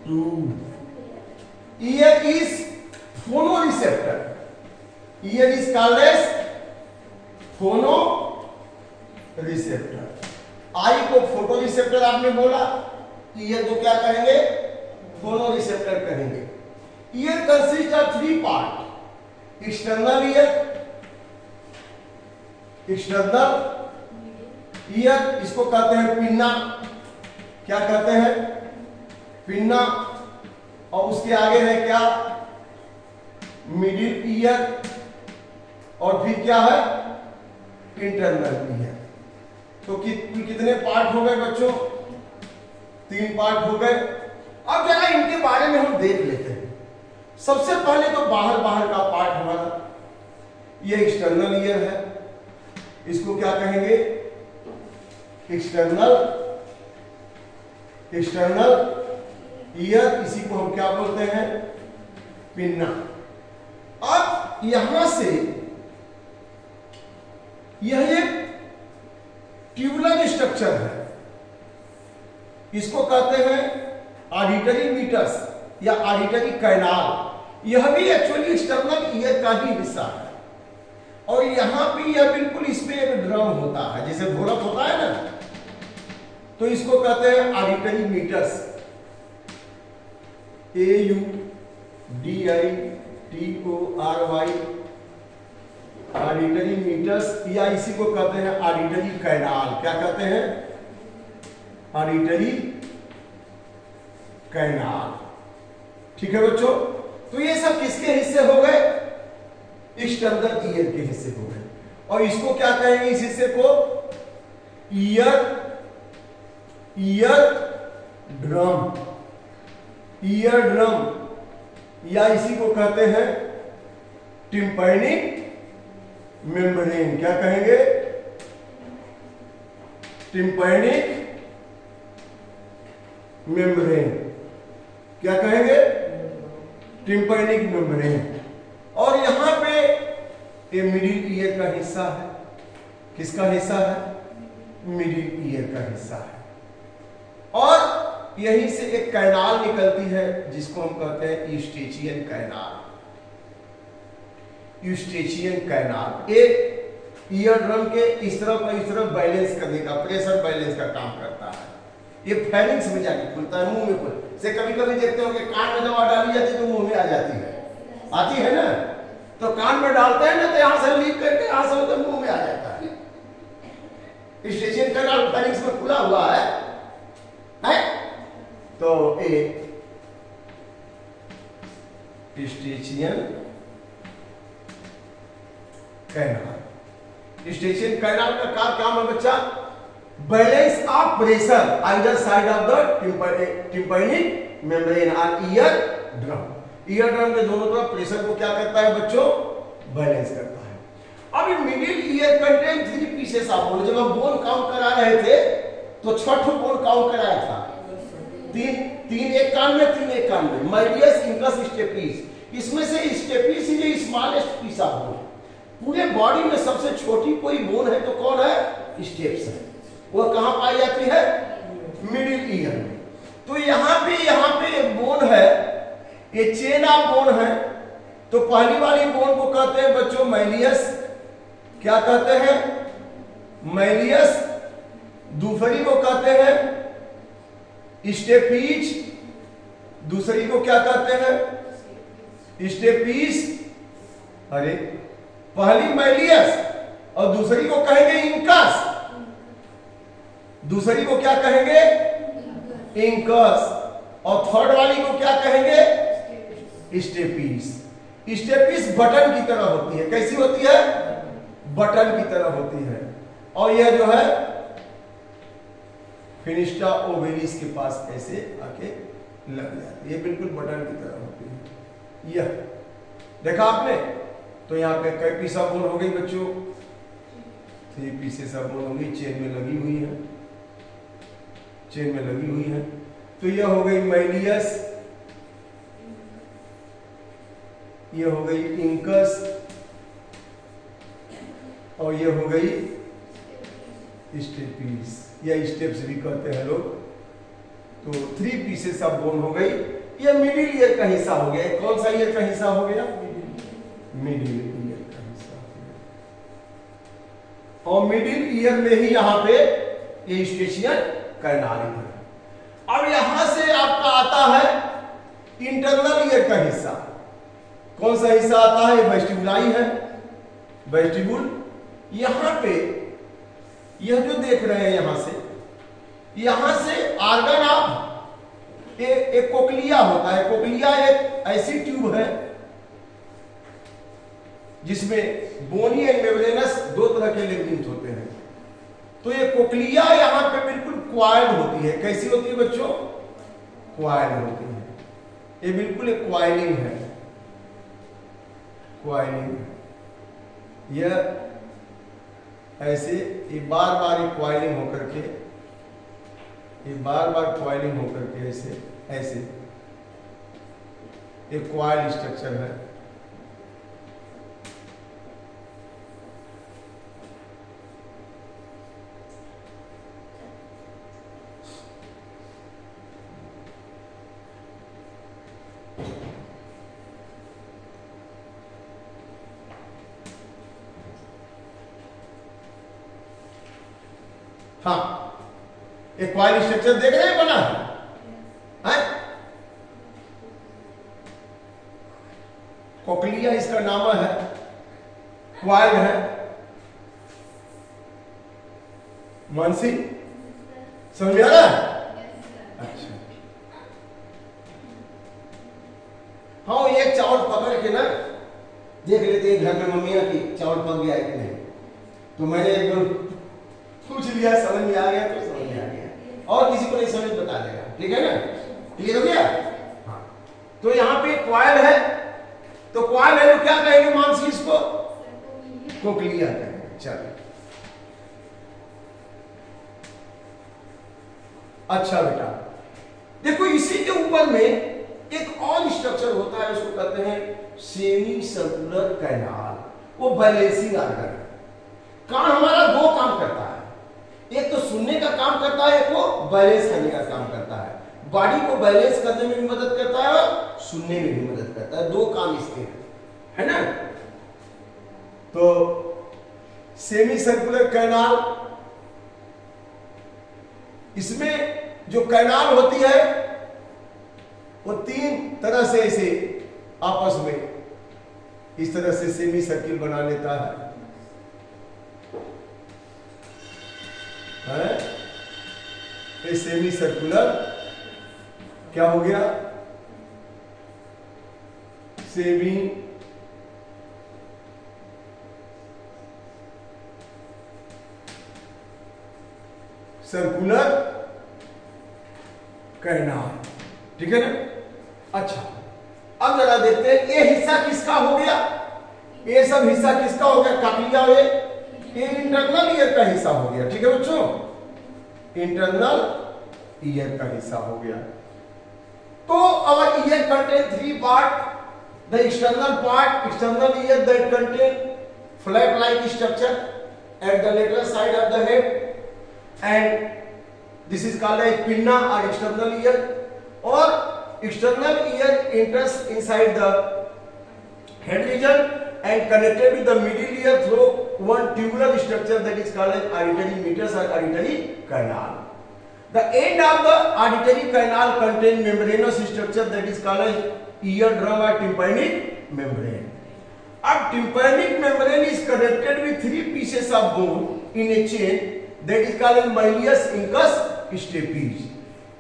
2. Ear is phonoreceptor. Ear is called as phonoreceptor. आई को photoreceptor आपने बोला, ईयर को क्या कहेंगे? फोनोरिसेप्टर कहेंगे. Year consist of 3 part. External ear, external ear, इसको कहते हैं पिन्ना. क्या कहते हैं? पिन्ना. और उसके आगे है क्या? Middle ear. और फिर क्या है? Internal year. तो कितने पार्ट हो गए बच्चों? 3 पार्ट हो गए. अब जरा इनके बारे में हम देख लेते हैं. सबसे पहले तो बाहर का पार्ट हमारा ये एक्सटर्नल ईयर है. इसको क्या कहेंगे? External ear. इसी को हम क्या बोलते हैं? पिन्ना. अब यहां से यह एक ट्यूबुलर स्ट्रक्चर है. इसको कहते हैं ऑडिटरी मीटर्स या ऑडिटरी कैनाल. यह भी एक्चुअली एक्सटर्नल ईयर का ही हिस्सा है. और यहां पे यह बिल्कुल इसमें एक ड्रम होता है, जैसे ढोलक होता है ना, तो इसको कहते हैं auditory meatus. AUDITORY auditory meatus, या इसी को कहते हैं ऑडिटरी कैनाल. क्या कहते हैं? Auditory canal. ठीक है बच्चों. तो ये सब किसके हिस्से हो गए? एक्सटर्नल ईयर के हिस्से हो गए. और इसको क्या कहेंगे? इस हिस्से को ईयर ड्रम. ईयर ड्रम, या इसी को कहते हैं टिम्पैनिक मेम्ब्रेन. क्या कहेंगे? Tympanic membrane. क्या कहेंगे? Tympanic membrane. और यहां पे ये मिडिल ईयर का हिस्सा है. किसका हिस्सा है? मिडिल ईयर का हिस्सा है. और यहीं से एक कैनाल निकलती है जिसको हम कहते हैं यूस्टेचियन कैनाल. यूस्टेचियन कैनाल एक ईयर ड्रम के इस तरफ बैलेंस करने का, प्रेशर बैलेंस का काम करता है. ये फेरिंग्स में जाके खुलता है, मुंह में खुल से. कभी कभी देखते हो कि कान में दवा डाली जाती है तो मुंह में आ जाती है. आती है ना? तो कान में डालते हैं ना, तो यहां से लीक करके यहां से होकर मुंह में आ जाता है. यूस्टेचियन कैनाल फेरिंग्स में खुला हुआ है. तो एक यूस्टेचियन कैनाल. यूस्टेचियन कैनाल का काम है बच्चा balance of pressure either side of the tympanic membrane और ईयर ड्रम. ईयर ड्रम के दोनों तरफ प्रेशर को क्या करता है बच्चों? बैलेंस करता है. अब middle ear contain 3 pieces of bone. जब हम बोन काउंट करा रहे थे तो 6 बोन काउंट कराया था. 3 एक कान में, 3 एक कान में. माइडियस, इंकस, स्टेपिस. इसमें से स्टेपिस ही जो स्मॉलेस्ट पीस ऑफ बोन. पूरे बॉडी में सबसे छोटी कोई बोन है तो कौन है? स्टेप्स है. वो कहां पाई जाती है? मिडिल ईयर में. तो यहां पे एक बोन है, ये चेन ऑफ बोन है. तो पहली वाली बोन को कहते हैं बच्चों मैलियस. क्या कहते हैं? मैलियस. दूसरी को कहते हैं स्टेपीज. दूसरी को क्या कहते हैं? स्टेपीज. अरे पहली मैलियस और दूसरी को कहेंगे इंकस. दूसरी को क्या कहेंगे? इंकस. और थर्ड वाली को क्या कहेंगे? स्टेपीज. स्टेपीज बटन की तरह होती है. कैसी होती है? बटन की तरह होती है. और यह जो है फिनिस्टा ओवेलिस के पास ऐसे आके लग जाती है. ये बिल्कुल बटन की तरह होती है. यह देखा आपने? तो यहाँ पे कई पीस ऑफ बोन हो गई बच्चों? 3 पीसेस ऑफ बोन होगी. चेन में लगी हुई है. चेन में लगी हुई है. तो यह हो गई मैलियस, यह हो गई इंकस और यह हो गई स्टेपीस या स्टेप्स भी कहते हैं लोग. तो 3 पीसेस ऑफ बोन हो गई। ये मिडिल ईयर का हिस्सा हो गया। कौन सा ईयर का हिस्सा हो गया? मिडिल ईयर का हिस्सा हो गया। और मिडिल ईयर में ही यहां पे ये स्टेशियन कैनाल है। अब यहां से आपका आता है इंटरनल ईयर का हिस्सा। कौन सा हिस्सा आता है? वेस्टिबुलाई है, वेस्टिबुल। यहां पे यह जो देख रहे हैं यहां से ऑर्गन ऑफ एक कोक्लिया होता है। कोक्लिया एक ऐसी ट्यूब है जिसमें बोनी एंड मेम्ब्रेनस दो तरह के लेग्यूम्स होते हैं। तो ये कोक्लिया यहां पे बिल्कुल क्वाइल्ड होती है। कैसी होती है बच्चों? क्वाइल्ड होती है। ये बिल्कुल एक क्वाइलिंग है, क्वाइलिंग। यह ऐसे ये बार बार क्वाइलिंग होकर के, ये बार बार क्वाइलिंग होकर के ऐसे ऐसे एक क्वाइल स्ट्रक्चर है। हाँ, एक क्वाइल स्ट्रक्चर देख रहे हैं बना है? कोक्लिया इसका नाम है, क्वाइल है। मानसी समझ आ रहा है? अच्छा, हाँ, एक चावल पकड़ के ना देख लेते हैं घर में मम्मियां की चावल पक गया है कि नहीं। तो मैंने एक बार पूछ लिया, समझ में आ गया तो समझ में आ गया, और किसी को नहीं समझ बता देगा। ठीक है ना? क्लियर हो गया? हाँ। तो यहाँ पे क्वाइल है, तो क्वाइल है तो क्या कहेंगे मानसी इसको? कोक्लिया कहेंगे। चलो, अच्छा बेटा, देखो इसी के ऊपर में एक और स्ट्रक्चर होता है, उसको कहते हैं सेमी सर्कुलर कैनाल। वो बैलेंसिंग ऑर्गन। काम हमारा दो काम करता है, एक तो सुनने का काम करता है, एक वो बैलेंस करने का काम करता है। बॉडी को बैलेंस करने में भी मदद करता है और सुनने में भी मदद करता है। दो काम इसके है ना? तो सेमी सर्कुलर कैनाल, इसमें जो कैनाल होती है वो 3 तरह से ऐसे आपस में इस तरह से सेमी सर्किल बना लेता है। ये सेमी सर्कुलर क्या हो गया? Semi circular canal. ठीक है ना? अच्छा, अब जरा देखते हैं ये हिस्सा किसका हो गया, ये सब हिस्सा किसका हो गया? काकलिया। ये इंटरनल ईयर का हिस्सा हो गया। ठीक है बच्चों? इंटरनल ईयर का हिस्सा हो गया। तो our ear contain 3 parts. The external part, external ear, that contain flap-like structure at the lateral side of the head, and this is called a pinna or external ear. Or external ear enters inside the head region and connected with the middle ear through one tubular structure that is called as auditory meatus or auditory canal. The end of the auditory canal contains membranous structure that is called as eardrum or tympanic membrane. अब tympanic membrane is connected with 3 pieces of bone in a chain that is called as malleus, incus, stapes.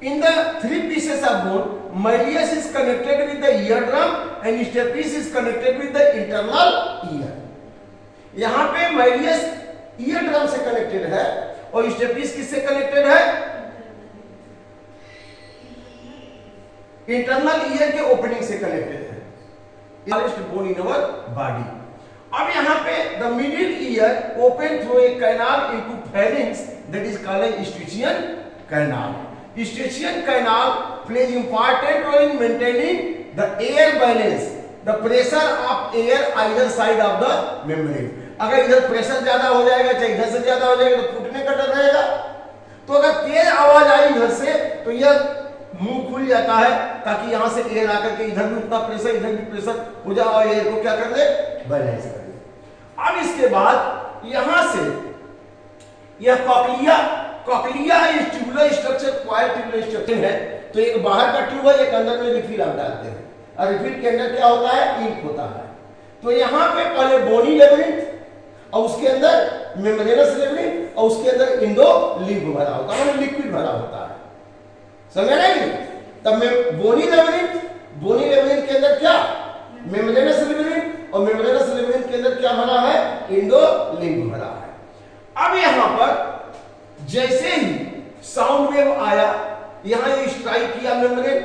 In the 3 pieces of bone, malleus is connected with the eardrum and stapes is connected with the internal ear. यहाँ पे malleus eardrum से connected है और stapes किससे connected है? Internal ear के opening से connected है। Bone in our body. अब यहाँ पे the middle ear open through a canal into pharynx that is called eustachian canal. Eustachian canal plays important role in maintaining the air balance, the pressure of air either side of the membrane. अगर इधर pressure ज्यादा हो जाएगा चाहे इधर से ज्यादा हो जाएगा तो फूटने का डर रहेगा. तो अगर तेज आवाज आई इधर से तो यह मुंह खुल जाता है ताकि यहां से एयर आकर के इधर भी उतना प्रेशर, इधर भी प्रेशर हो जाए और एयर को क्या कर दे, बैलेंस कर दे। अब इसके बाद यहां से यह कॉकलिया इस tubular structure, coil tubular structure है। तो एक बाहर का ट्यूब है, एक अंदर में रिफिल आप डालते हैं और रिफिल के अंदर क्या होता है, इंक होता है। तो यहां पे पहले बोनी लेवरिंथ और उसके अंदर मेम्ब्रेनस लेवरिंथ और उसके अंदर इंडोलिम्फ भरा होता है, लिक्विड भरा होता है, समझ रहे हैं? तब में बोनी लेवरिंथ के अंदर क्या, मेम्ब्रेनस लेवरिंथ, और मेम्ब्रेनस लेवरिंथ के अंदर क्या भरा है, इंडोलिम्फ भरा है। अब यहां पर जैसे ही साउंड वेव आया, यहां ये स्ट्राइक किया membrane,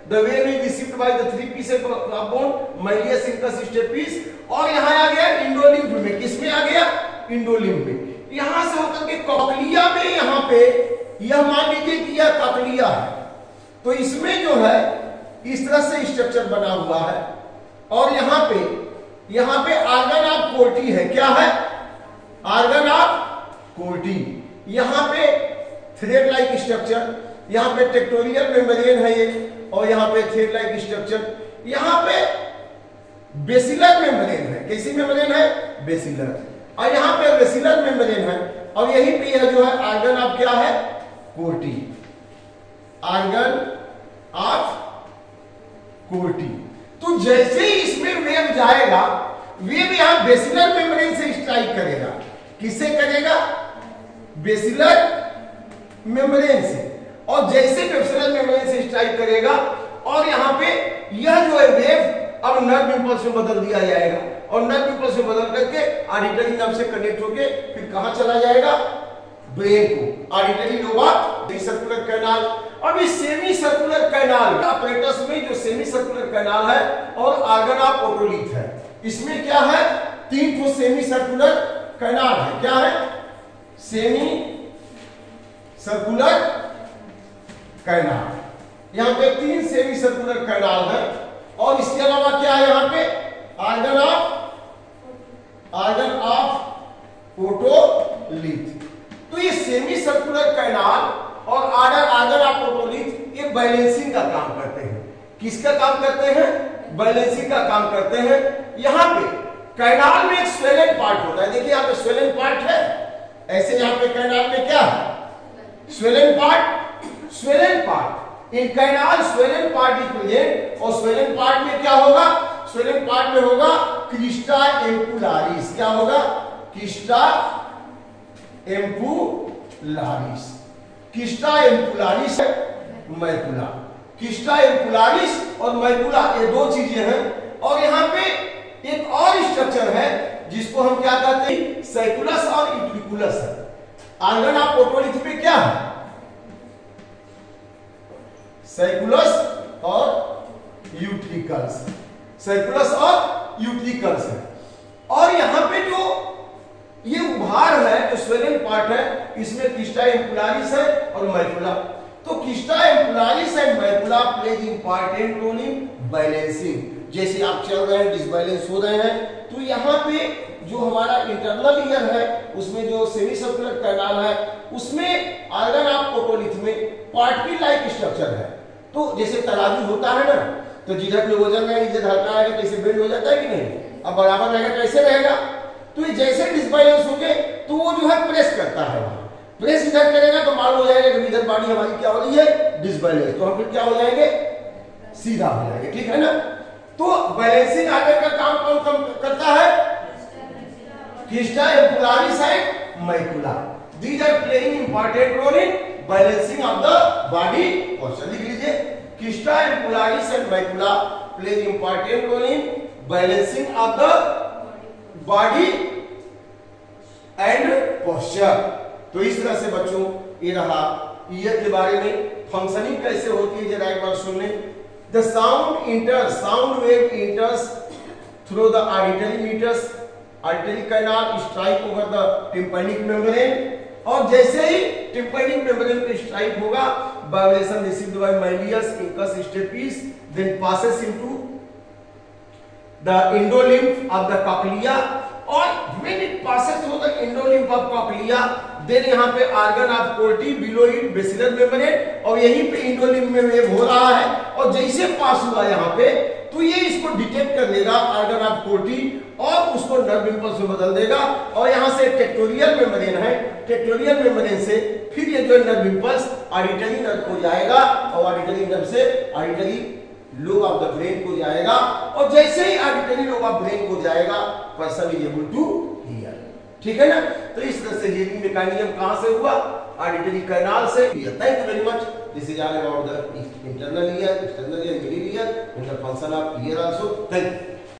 the wave is received by the 3 pieces of bone, malleus, incus, stapes, और यहां आ गया इंडोलिम्फ में। किसमें आ गया, इंडोलिम्फ में। यहां से होकर के कॉकलिया में, यहां पे यह मान लीजिए कि यह कॉकलिया है, तो इसमें जो है इस तरह से स्ट्रक्चर बना हुआ है, और यहां पे आर्गन ऑफ कोर्टी है। क्या है, आर्गन ऑफ कोर्टी। यहां पे थ्रेड लाइक स्ट्रक्चर, यहां पे टेक्टोरियल मेम्ब्रेन है ये, और यहां पे थ्रेड लाइक स्ट्रक्चर। यहां पे बेसिलर मेम्ब्रेन है। कैसी मेम्ब्रेन है, बेसिलर। और यहां पे बेसिलर मेम्ब्रेन है, और यहीं पे यह जो है आर्गन ऑफ क्या है, कोर्टी, आर्गन ऑफ कोर्टी। तो जैसे ही इसमें वेव जाएगा, वेव यहां बेसिलर मेम्ब्रेन से स्ट्राइक करेगा। किससे करेगा, बेसिलर मेम्ब्रेन से। और जैसे बेसिलर मेम्ब्रेन से स्ट्राइक करेगा, और यहां पे यह जो है वेव अब नर्व इंपल्स में बदल दिया जाएगा, और नर्व इंपल्स में बदल करके ऑडिटरी नर्व से कनेक्ट होके फिर कहां चला जाएगा, ब्रेन को, ऑडिटरी लोबा, सर्कुलर कैनाल। अब इस सेमी सर्कुलर कैनाल अपरेटस में जो सेमी सर्कुलर कैनाल है और आर्गन ऑफ ओटोलिथ है, इसमें क्या है, 3 ठो सेमी सर्कुलर कैनाल है। क्या है, सेमी सर्कुलर कैनाल। यहां पे 3 सेमी सर्कुलर कैनाल है, और इसके अलावा क्या है, यहां पे आर्गन ऑफ ओटोलिथ। तो ये सेमी सर्कुलर कैनाल और आर्गन ऑफ ओटोलिथ ये बैलेंसिंग का काम करते हैं। किसका काम करते हैं, बैलेंसिंग का काम करते हैं। यहां पे कैनाल में एक स्वेलन पार्ट होता है। देखिए यहां पे स्वेलन पार्ट है, ऐसे यहां पे कैनाल में क्या है, swollen part. In canal swollen part is present, और स्वेलन पार्ट में क्या होगा, स्वेलन पार्ट में होगा क्रिस्टा एम्पुलारिस। क्या होगा, क्रिस्टा एम्पुलारिस। क्रिस्टा एम्पुलारिस है मैकुला। क्रिस्टा एम्पुलारिस और मैकुला ये 2 चीजें हैं। और यहां पे एक और स्ट्रक्चर है जिसको हम क्या कहते हैं, सैकुलस और यूट्रिकुलस है। आर्गन ऑफ ओटोलिथ पे क्या है, सैकुलस और यूट्रिकल्स, सैकुलस और यूट्रिकल्स है। और यहां पे जो ये उभार है, जो स्वेलन पार्ट है, इसमें क्रिस्टा एम्पुलारिस है और मैकुला। तो crista ampullaris and macula plays important role in balancing. जैसे आप चल रहे हैं, डिसबैलेंस हो रहे हैं, तो यहाँ पे जो हमारा इंटरनल ईयर है, उसमें जो सेमी सर्कुलर कैनाल है, उसमें आर्गन ऑफ ओटोलिथ में पार्टिकल लाइक स्ट्रक्चर है। तो जैसे तराजू होता है ना, तो जिधर पे वजन है, इधर हल्का आएगा तो इसे बेंड हो जाता है कि नहीं, अब बराबर रहेगा कैसे रहेगा। तो ये जैसे डिसबैलेंस हो गए तो वो जो है प्रेस करता है, वहां प्रेस इधर करेगा तो मालूम हो जाएगा कि इधर बॉडी हमारी क्या हो रही है, डिसबैलेंस। तो हम फिर क्या हो जाएंगे, सीधा हो जाएंगे, ठीक है ना। तो बैलेंसिंग आर्गन का काम कौन करता है, crista ampullaris and macula. These are playing important role in balancing of the body posture. लिख लीजिए, crista ampullaris and macula play important role in balancing of the body and posture. तो इस तरह से बच्चों ये रहा ईयर के बारे में। फंक्शनिंग कैसे होती है जरा एक बार सुन लें। The sound wave enters through the auditory meatus, auditory canal strike over the tympanic membrane, और जैसे ही tympanic membrane पे स्ट्राइक होगा, vibration received by malleus, incus, stapes, then passes into the endolymph of the cochlea, और when it passes through the endolymph of cochlea, then यहाँ पे organ of corti, below it basilar membrane, और यहीं पे इंडोलिम्फ में wave हो रहा है, और जैसे पास हुआ यहाँ पे तो ये इसको डिटेक्ट कर लेगा ऑर्गन ऑफ कोर्टी और उसको नर्व इंपल्स में बदल देगा, और यहाँ से टेक्टोरियल मेम्ब्रेन है, टेक्टोरियल मेम्ब्रेन से फिर ये जो नर्व इंपल्स ऑडिटरी नर्व को जाएगा, और ऑडिटरी नर्व से auditory lobe of the brain को जाएगा, और जैसे ही ऑडिटरी लोब ऑफ ब्रेन को जाएगा person is able to hear. ठीक है ना? तो इस तरह से हियरिंग मैकेनिज्म कहां से हुआ? ऑडिटरी कैनाल से। Thank you very much. This is all about the internal ear, external ear, middle ear, and the function of ear also. Thank you.